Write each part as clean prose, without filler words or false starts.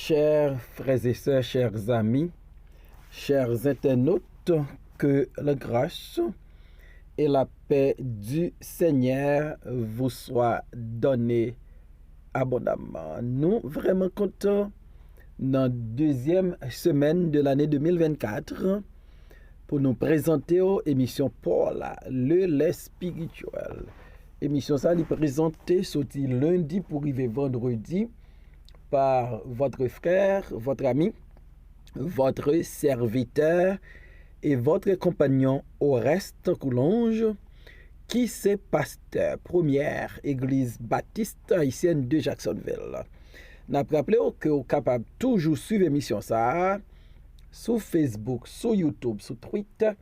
Chers frères et sœurs, chers amis, chers internautes, que la grâce et la paix du Seigneur vous soient données abondamment. Nous vraiment contents dans la deuxième semaine de l'année 2024 pour nous présenter aux émissions Paul, le lait spirituel. Émission ça est présentée sorti lundi pour arriver vendredi par votre frère, votre ami, votre serviteur et votre compagnon Oreste Coulonge, qui c'est pasteur première église baptiste haïtienne de Jacksonville. N'a rappelé que vous êtes capable toujours suivre l'émission ça sur Facebook, sur YouTube, sur Twitter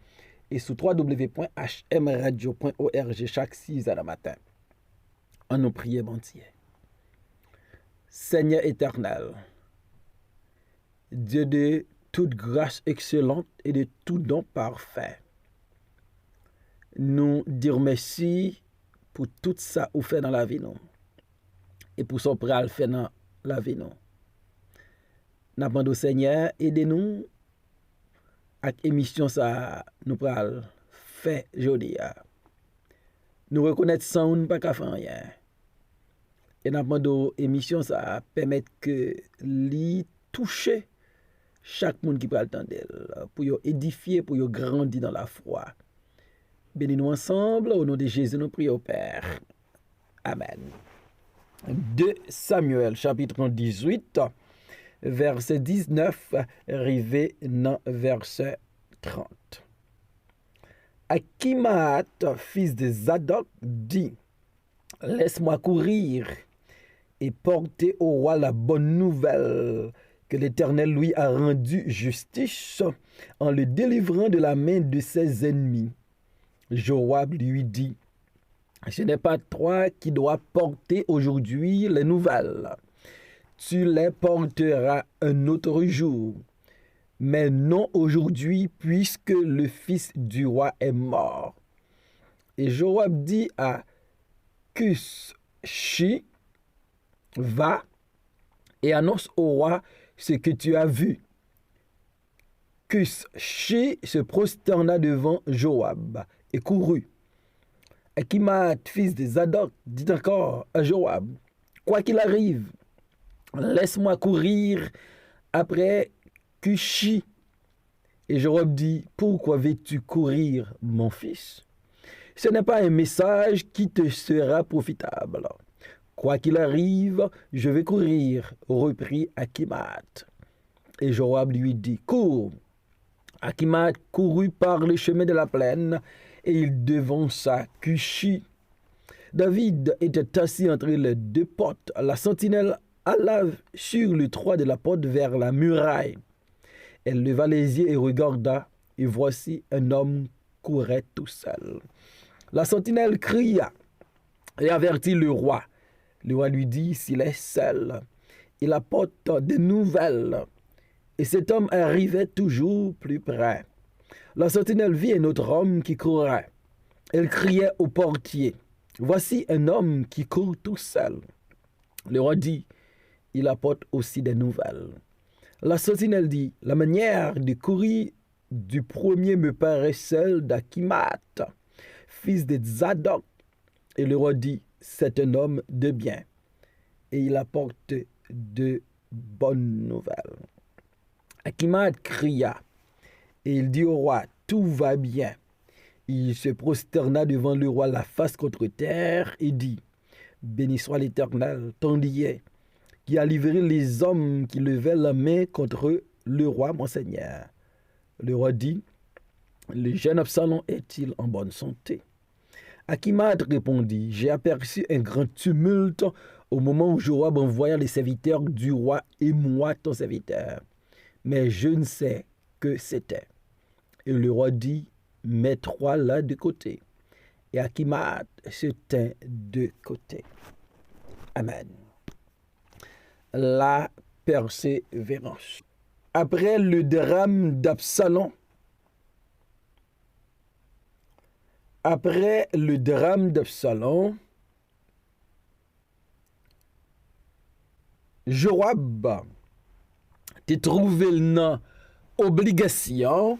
et sur www.hmradio.org chaque 6h du matin. On nous prie, bon Dieu. Seigneur éternel, Dieu de toute grâce excellente et de tout don parfait, nous dire merci pour tout ça que vous faites dans la vie nous et pour son pral fait dans la vie nous. Nous demandons au Seigneur, aidez-nous à l'émission ça nous pral fait aujourd'hui. Nous reconnaître sans nous pas qu'à faire rien. Et nous demandons émission ça permettre que li toucher chaque monde qui pral entendre pour yo édifier, pour yo grandir dans la foi. Bénis-nous ensemble au nom de Jésus nous prions au Père. Amen. 2 Samuel chapitre 18 verset 19 arrivé dans verset 30. Akimaat, fils de Zadok, dit: laisse-moi courir et porter au roi la bonne nouvelle que l'Éternel lui a rendu justice en le délivrant de la main de ses ennemis. Joab lui dit: ce n'est pas toi qui dois porter aujourd'hui les nouvelles. Tu les porteras un autre jour, mais non aujourd'hui, puisque le fils du roi est mort. Et Joab dit à Cushi: va et annonce au roi ce que tu as vu. Cushi se prosterna devant Joab et courut. Akimaat, fils de Zadok, dit encore à Joab: quoi qu'il arrive, laisse-moi courir après Cushi. Et Joab dit: pourquoi veux-tu courir, mon fils? Ce n'est pas un message qui te sera profitable. Quoi qu'il arrive, je vais courir, reprit Akimaat. Et Joab lui dit: cours. Akimaat courut par le chemin de la plaine, et il devança Cushi. David était assis entre les deux portes. La sentinelle alla sur le toit de la porte vers la muraille. Elle leva les yeux et regarda, et voici un homme courait tout seul. La sentinelle cria et avertit le roi. Le roi lui dit: s'il est seul, il apporte des nouvelles. Et cet homme arrivait toujours plus près. La sentinelle vit un autre homme qui courait. Elle criait au portier: voici un homme qui court tout seul. Le roi dit: il apporte aussi des nouvelles. La sentinelle dit: la manière de courir du premier me paraît celle d'Akimaat, fils de Zadok. Et le roi dit: c'est un homme de bien, et il apporte de bonnes nouvelles. Akimaat cria, et il dit au roi: tout va bien. Il se prosterna devant le roi, la face contre terre, et dit: béni soit l'Éternel, ton Dieu, qui a livré les hommes qui levaient la main contre le roi, mon Seigneur. Le roi dit: le jeune Absalom est-il en bonne santé? Akimaat répondit: j'ai aperçu un grand tumulte au moment où Joab envoya les serviteurs du roi et moi, ton serviteur. Mais je ne sais que c'était. Et le roi dit: mets-toi là de côté. Et Akimaat se tint de côté. Amen. La persévérance. Après le drame d'Absalom, Joab te trouvé une obligation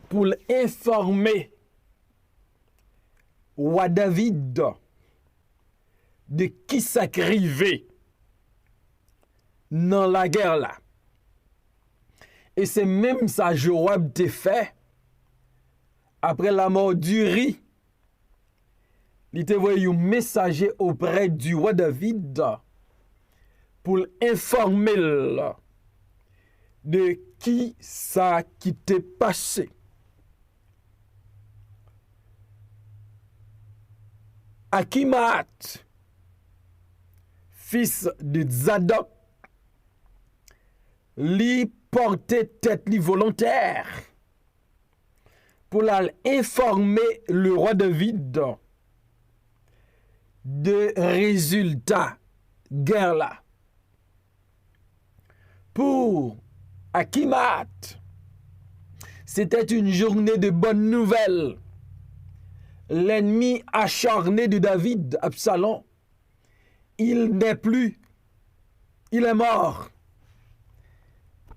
pour informer roi David de qui s'acrivait dans la guerre là. Et c'est même ça Joab te fait après la mort d'Uri. Il te voyait un messager auprès du roi David pour informer de qui ça qui t'est passé. Akimat, fils de Zadok, lui portait tête li volontaire pour informer le roi David de résultats guerre là. Pour Akimat, c'était une journée de bonnes nouvelles. L'ennemi acharné de David, Absalom, il n'est plus, il est mort.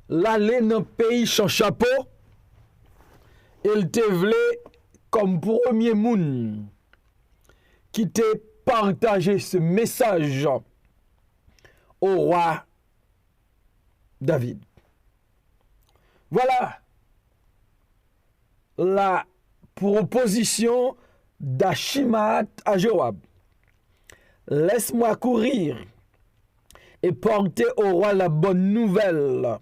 L'aller dans le pays sans chapeau, il te voulait comme premier monde qui t'a partagé ce message au roi David. Voilà la proposition d'Achimat à Joab. Laisse-moi courir et porter au roi la bonne nouvelle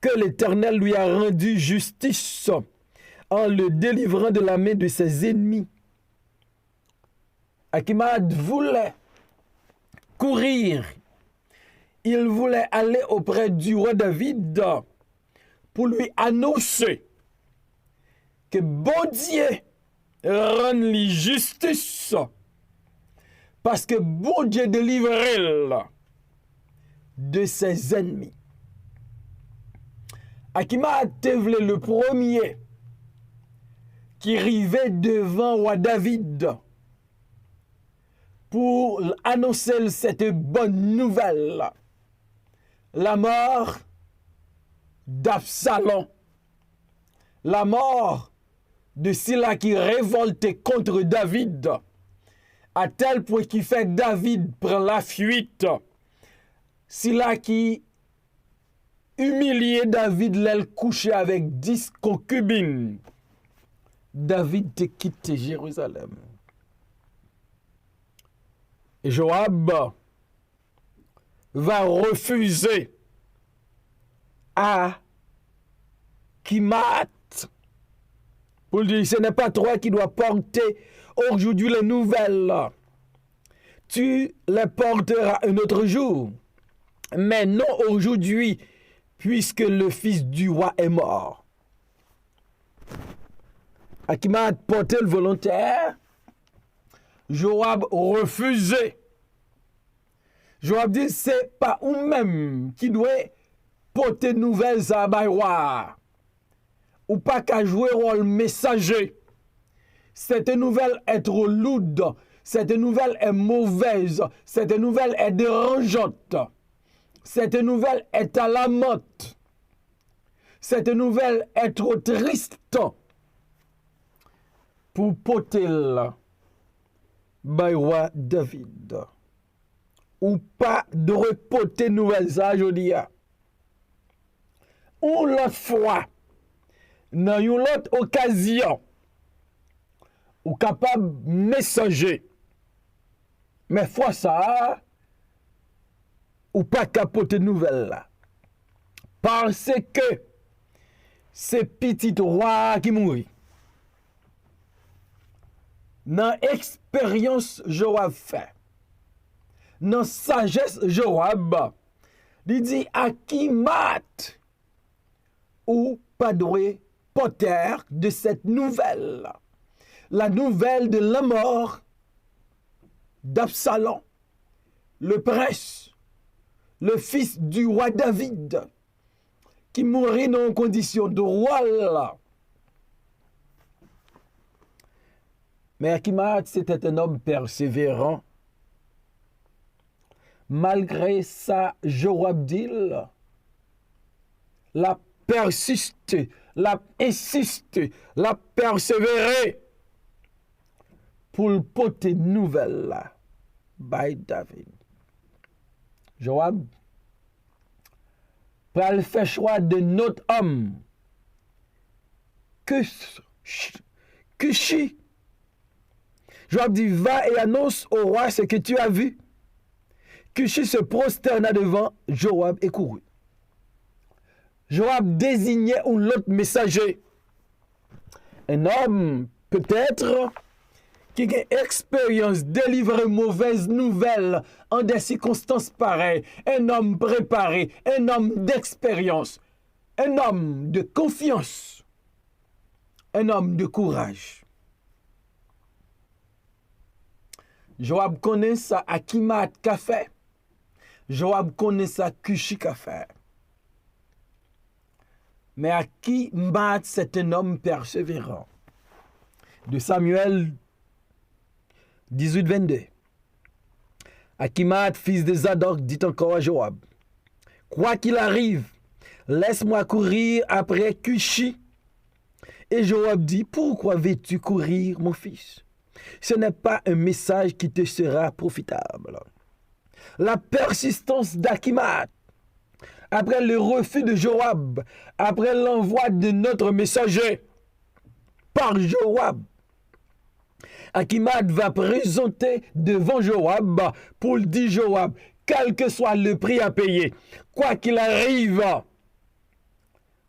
que l'Éternel lui a rendu justice en le délivrant de la main de ses ennemis. Achimat voulait courir. Il voulait aller auprès du roi David pour lui annoncer que bon Dieu rend lui justice parce que bon Dieu délivre de ses ennemis. Achimat était le premier qui arrivait devant roi David pour annoncer cette bonne nouvelle. La mort d'Absalom, la mort de celui qui révoltait contre David, à tel point qu'il fait David prend la fuite. Celui qui humiliait David, l'aile couché avec 10 concubines. David te quitté Jérusalem. Et Joab va refuser à Akimat pour dire ce n'est pas toi qui dois porter aujourd'hui les nouvelles. Tu les porteras un autre jour. Mais non aujourd'hui, puisque le fils du roi est mort. Akimat portait le volontaire. Joab refusait. Joab dit, c'est pas ou-même qui doit porter nouvelles à Baywa. Ou pas qu'à jouer rôle messager. Cette nouvelle est trop lourde. Cette nouvelle est mauvaise. Cette nouvelle est dérangeante. Cette nouvelle est alarmante. Cette nouvelle est trop triste pour porter by roi David. Ou pas de reporter nouvelles ça, je dis. Ou l'autre fois, dans une autre occasion, ou capable de messager. Mais fois ça, ou pas capoter nouvelle là. Parce que c'est petit roi qui mourit. Dans expérience Joab fait, dans sagesse Joab, il dit Akimat ou pas doué porter de cette nouvelle, la nouvelle de la mort d'Absalom, le prince, le fils du roi David, qui mourit dans une condition de roi là. Mais Akimat, c'était un homme persévérant. Malgré ça, Joab dit, la persiste, la insiste, la persévérer pour le porter nouvelle là, by David. Joab pral fait choix de notre homme Cushi. Joab dit, va et annonce au roi ce que tu as vu. Cushi se prosterna devant Joab et courut. Joab désignait un autre messager. Un homme, peut-être, qui a expérience de délivrer mauvaises nouvelles en des circonstances pareilles. Un homme préparé, un homme d'expérience, un homme de confiance, un homme de courage. Joab connaît ça Akimat qu'a fait. Joab connaît ça Cushi qu'a fait. Mais Akimat, c'est un homme persévérant. De Samuel 18-22. Akimat, fils de Zadok, dit encore à Joab, quoi qu'il arrive, laisse-moi courir après Cushi. Et Joab dit, pourquoi veux-tu courir, mon fils? Ce n'est pas un message qui te sera profitable. La persistance d'Akimat, après le refus de Joab, après l'envoi de notre messager par Joab, Akimat va présenter devant Joab pour dire Joab, quel que soit le prix à payer, quoi qu'il arrive,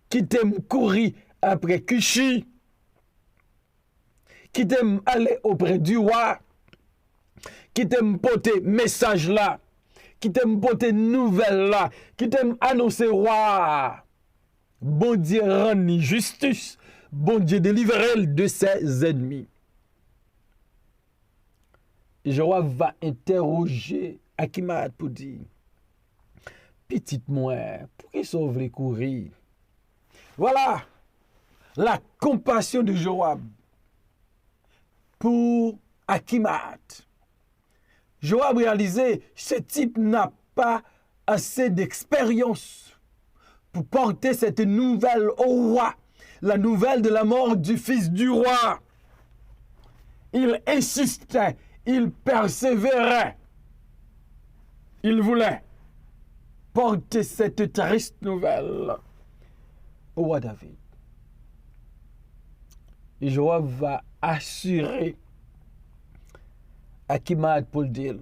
qui t'aime courir après Cushi, qui t'aime aller auprès du roi, qui t'aime porter message là, qui t'aime porter nouvelle là, qui t'aime annoncer roi. Bon Dieu rend justice, bon Dieu délivre de ses ennemis. Joab va interroger Akimat pour dire, petite moi, pour qui sauve les courir? Voilà la compassion de Joab pour Akimat. Joab réalisait, ce type n'a pas assez d'expérience pour porter cette nouvelle au roi, la nouvelle de la mort du fils du roi. Il insistait, il persévérait. Il voulait porter cette triste nouvelle au roi David. Et Joab va assurer Akimat pour le dire,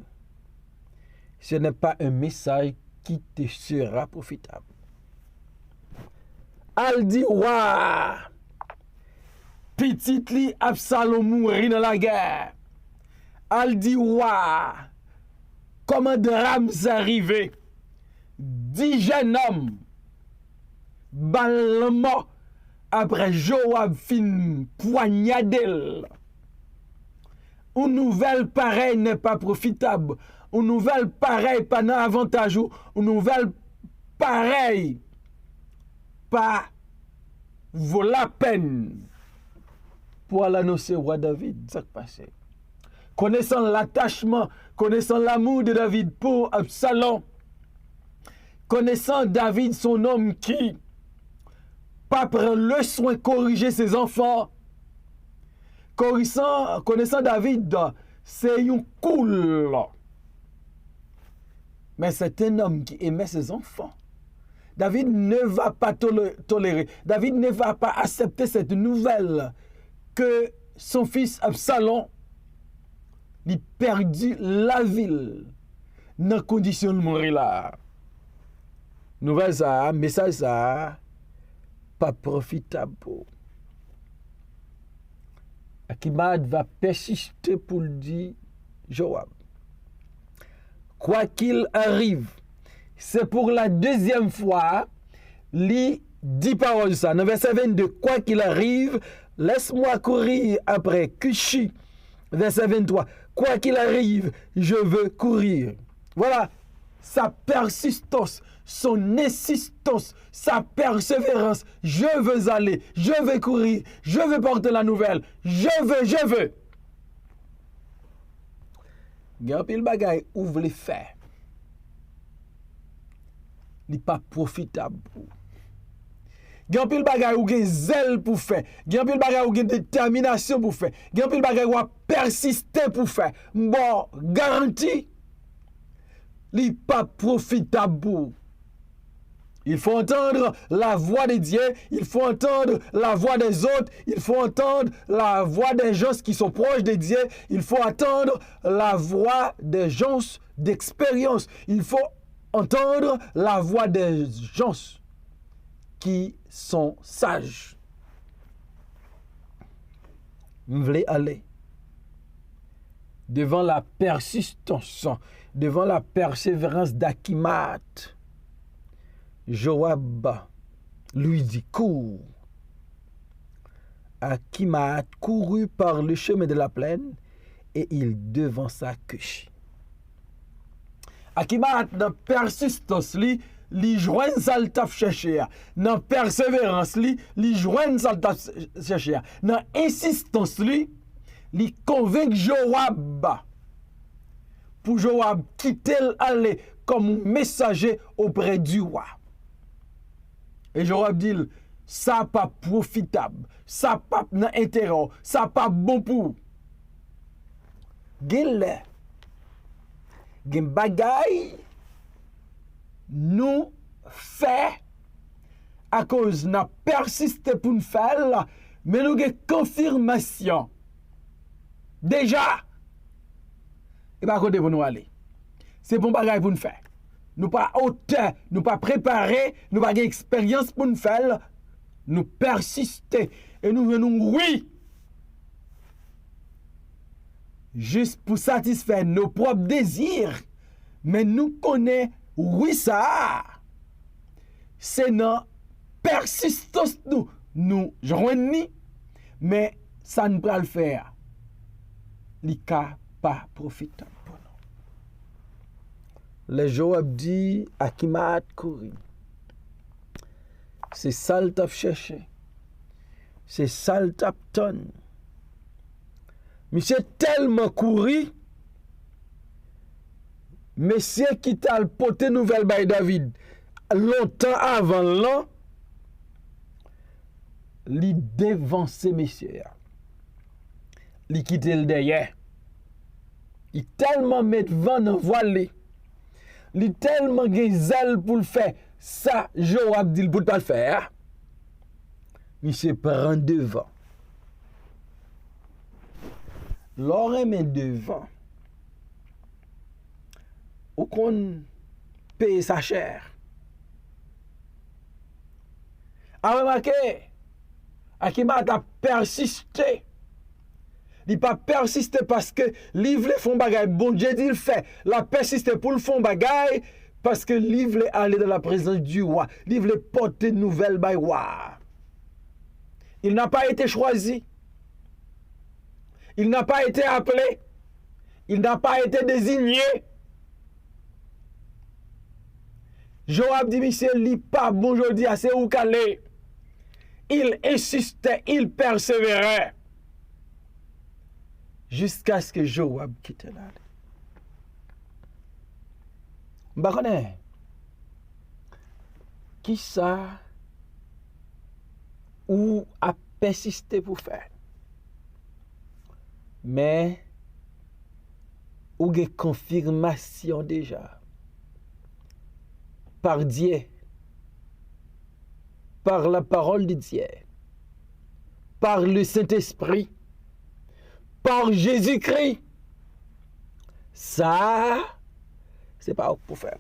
ce n'est pas un message qui te sera profitable. Al dit, ouah, petit li Absalom mourir dans la guerre. Al dit, ouah, comment drame arrivé. 10 jeunes hommes, balle après Joab fin poignadel. Une nouvelle pareille n'est pas profitable. Une nouvelle pareille pas avantageux. Une nouvelle pareille pas vaut la peine pour l'annoncer au roi David. Ça qui passe. Connaissant l'attachement, connaissant l'amour de David pour Absalom, connaissant David, son homme qui pas prend le soin de corriger ses enfants, connaissant David, c'est un cool. Mais c'est un homme qui aimait ses enfants. David ne va pas tolérer. David ne va pas accepter cette nouvelle que son fils Absalom a perdu la ville dans les conditions de mourir là. Nouvelle ça, message ça, pas profitable pour. Akimat va persister pour le dire Joab. Quoi qu'il arrive, c'est pour la deuxième fois, lui dit paroles ça. Dans verset 22, quoi qu'il arrive, laisse-moi courir après Cushi. Verset 23, quoi qu'il arrive, je veux courir. Voilà, sa persistance, son insistance, sa persévérance. Je veux aller, je veux courir, je veux porter la nouvelle. Je veux. Gapil bagay ouvre les faits. Il n'est pas profitable. Gen pile bagay ou gen zèle pour faire. Gen pile bagay ou gen détermination pour faire. Gen pile bagay ou persister pour faire. Bon, garanti, li pas profitable pour. Il faut entendre la voix de Dieu, il faut entendre la voix des autres, il faut entendre la voix des gens qui sont proches de Dieu, il faut entendre la voix des gens d'expérience, il faut entendre la voix des gens qui sont sages. Vous voulez aller devant la persistance, devant la persévérance d'Achimat. Joab lui dit, cours. Achimat courut par le chemin de la plaine et il devança Cushi. Achimat, dans persistance, li joigne ça le taf chercher. Dans persévérance, li joigne ça le taf chercher. Dans insistance, li convainc Joab pour Joab quitter aller comme messager auprès du roi. Et Joab dit, ça pas profitable, ça pas dans intérêt, ça pas bon pour. Gen bagay nous fait à cause n'a persisté pour nous faire, mais nous avons confirmation. Déjà, et pas côté pour nous aller. C'est bon bagay pour nous faire. Nous pas autant, nous pas préparé, nous pas expérience pour nous faire, nous persister et nous venons oui. Juste pour satisfaire nos propres désirs, mais nous connaissons oui ça. C'est notre persistance nous joignons, mais ça ne peut pas le faire. L'ika pas profitable. Le Joab dit, Achimat courir. C'est ça le tap cherché. C'est ça le tap ton. Monsieur tellement couru, monsieur qui t'a porté nouvelle by David longtemps avant l'an, li dévancé monsieur. Li quitté le derrière. Il tellement met vent dans voilé. Li tellement gen zèle pour le faire. Ça, Joab dit pour pas le faire. Il se prend devant. L'aurait met devant. Ou qu'on paye sa chair. A remarqué, Achimat a persisté. Il pas persister parce que livre font bagay. Bon Dieu dit il fait. La persister pour le fond bagay parce que livre aller dans la présence du roi. Livre porter nouvelle by roi. Il n'a pas été choisi. Il n'a pas été appelé. Il n'a pas été désigné. Joab dit monsieur li pas bon aujourd'hui assez ou calé. Il insistait, il persévérait. Jusqu'à ce que Joab quitte là. M'ba connaît. Qui ça ou a persisté pour faire? Mais ou une confirmation déjà par Dieu, par la parole de Dieu, par le Saint-Esprit, par Jésus-Christ. Ça, c'est pas pour faire.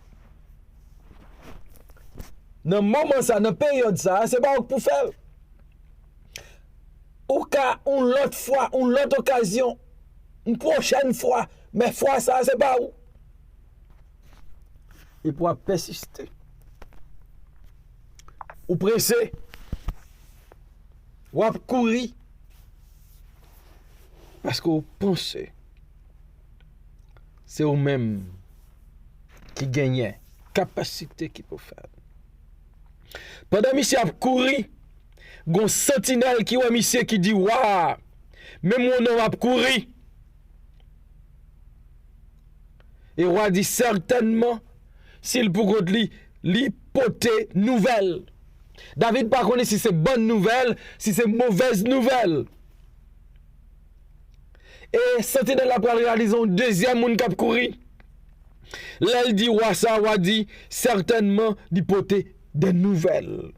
Dans le moment ça, dans la période ça, c'est pas pour faire. Ou cas, une autre fois, une autre occasion, une prochaine fois, mais fois ça, c'est pas où. Il pourra persister. Ou pressé. Ou courir. Parce que vous pensez, c'est vous-même qui gagnez capacité qui peut faire. Pendant que monsieur a couru, il y a un sentinelle qui est monsieur qui dit waouh, même mon homme a couru. Et le roi dit certainement, s'il peut lui porter nouvelle David pas connaît si c'est bonne nouvelle, si c'est mauvaise nouvelle. Et sentinelle après réaliser un deuxième monde qui courir. Là, il dit, ouais, ça, ouais, dit, certainement, d'hypothèse des nouvelles.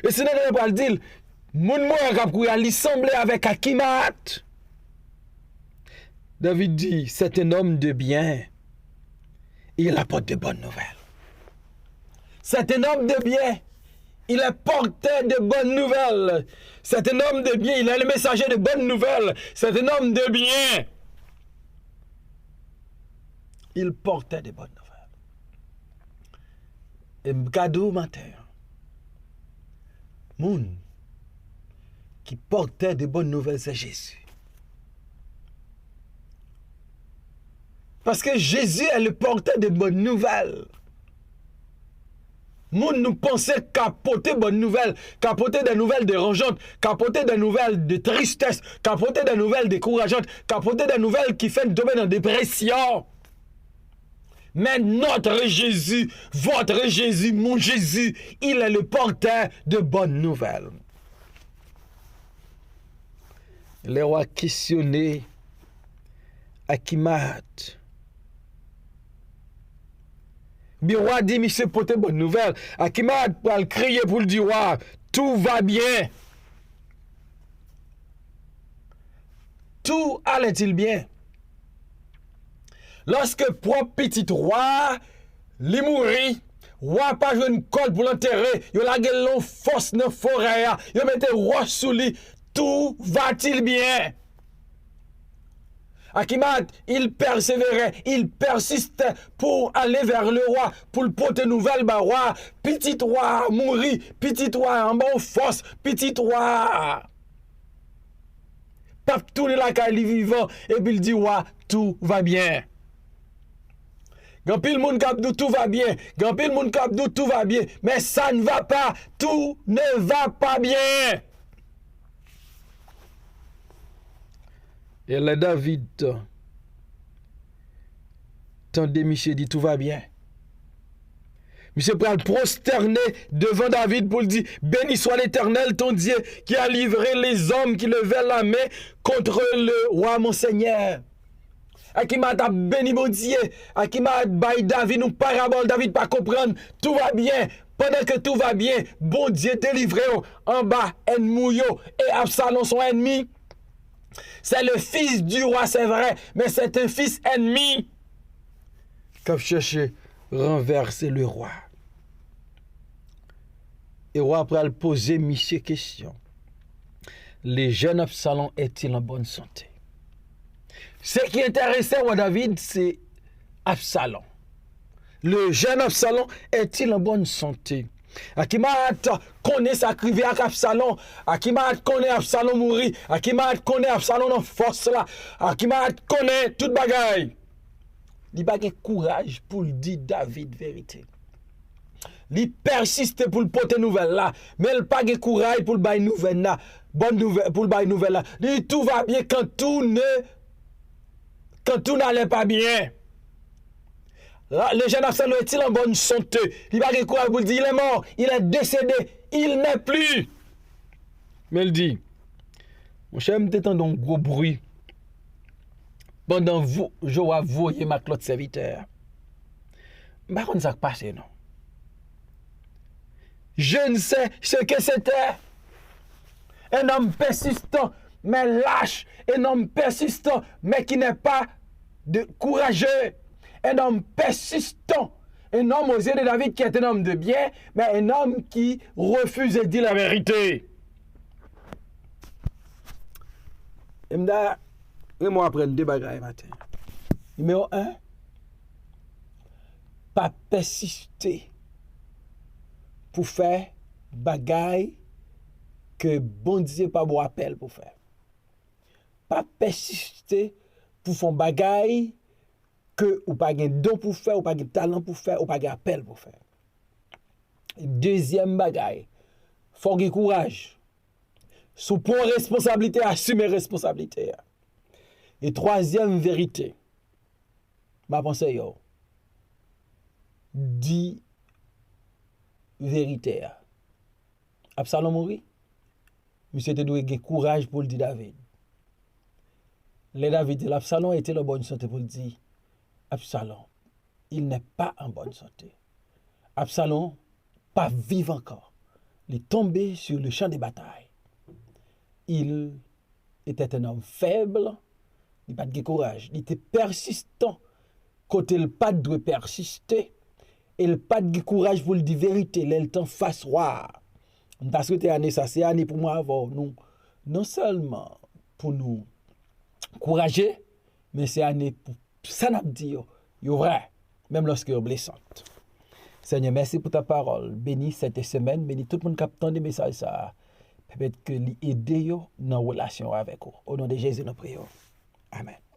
Et c'est n'est pas le dire, mon moi qui courir, il semblait avec Akimat. David dit, c'est un homme de bien. Il apporte de bonnes nouvelles. C'est un homme de bien. Il est porteur de bonnes nouvelles. C'est un homme de bien. Il est le messager de bonnes nouvelles. C'est un homme de bien. Il portait de bonnes nouvelles. Et cadeau matin. Moun qui portait de bonnes nouvelles, c'est Jésus. Parce que Jésus est le porteur de bonnes nouvelles. Moun nous pensons qu'apporter bonnes nouvelles, qu'apporter des nouvelles dérangeantes, qu'apporter des nouvelles de tristesse, qu'apporter des nouvelles décourageantes, qu'apporter des nouvelles qui font tomber en dépression. Mais notre Jésus, votre Jésus, mon Jésus, il est le porteur de bonnes nouvelles. Les rois questionnaient Akimat. Le roi dit, monsieur, porter bonne nouvelle. Akimat va le crier pour le dire, roi, tout va bien. Tout allait-il bien? Lorsque propre petit roi, li mouri, roi pas joué une colle pour l'enterrer, il a gagné long force dans la forêt, il a mis roi sous lui, tout va-t-il bien? Akimat, il persévérait, il persistait pour aller vers le roi, pour le porter nouvelle, bah roi, petit roi mourit, petit roi en bonne force, petit roi. Pas tourner la caille vivant, et puis il dit, roi, tout va bien. Gampil moun kap dou tout va bien. Gampil moun kap dou tout va bien. Mais ça ne va pas. Tout ne va pas bien. Et là, David, tendez Michel dit tout va bien. Michel prend le prosterner devant David pour lui dire, béni soit l'Éternel ton Dieu qui a livré les hommes qui levaient la main contre le roi mon Seigneur. Akimat a béni mon Dieu. Akimat bail David nous parabole. David pas comprendre. Tout va bien. Pendant que tout va bien, bon Dieu délivre en bas ennemi et Absalom son ennemi. C'est le fils du roi, c'est vrai, mais c'est un fils ennemi qui a cherché renverser le roi. Et le roi après poser Michel question. Le jeune Absalom est-il en bonne santé? Ce qui intéressait roi David, c'est Absalom. Le jeune Absalom est-il en bonne santé? Akimat connaît sa crivé avec Absalom. Akimat connaît Absalom mourir. Akimat connaît Absalom en force là. Akimat connaît toute bagaille. Il n'a pas courage pour dire David vérité. Il persiste pour le porter nouvelle là, mais il n'a pas courage pour le bailler nouvelle là. Bonne nouvelle pour le bailler nouvelle là. Il dit tout va bien quand tout n'allait pas bien. Le jeune Absalom est-il en bonne santé? Il n'a pas courage pour le dire, il est mort, il est décédé, il n'est plus. Mais il dit, mon cher, je t'entends un gros bruit. Pendant vous, je vais voyer ma clotte serviteur. Je ne sais pas ce qui passe, non. Je ne sais ce que c'était. Un homme persistant, mais lâche. Un homme persistant, mais qui n'est pas courageux. Un homme persistant. Un homme aux yeux de David qui est un homme de bien, mais un homme qui refuse de dire la vérité. Et moi apprendre deux bagages matin. Numéro 1, pas persister pour faire bagaille que bon Dieu pas bon appel pour faire. Pas persister pour faire bagaille que ou pas gain don pour faire, ou pas gain talent pour faire, ou pas gain appel pour faire. Deuxième bagaille, faut avoir courage. Sous pour responsabilité, assumer responsabilité. Et troisième vérité, ma pensée yo, dit vérité. Absalom mourit. Monsieur te doit avoir courage pour le dire David. Les David et l'Absalom étaient en bonne santé pour le dire. Absalom, il n'est pas en bonne santé. Absalom, pas vivant encore. Il est tombé sur le champ de bataille. Il était un homme faible, il n'a pas de courage. Il était persistant. Côté le pas doit persister. Et le pas de courage pour le dire vérité. Il est en face roi. Parce que année ça, c'est année pour moi avoir nous. Non seulement pour nous encourager, mais c'est année pour ça n'a dit yo vrai, même lorsque est blessante. Seigneur, merci pour ta parole. Bénis cette semaine, bénis tout le monde qui attend des messages ça. Peut-être que l'aider yo dans relation avec vous. Au nom de Jésus nous prions. Amen.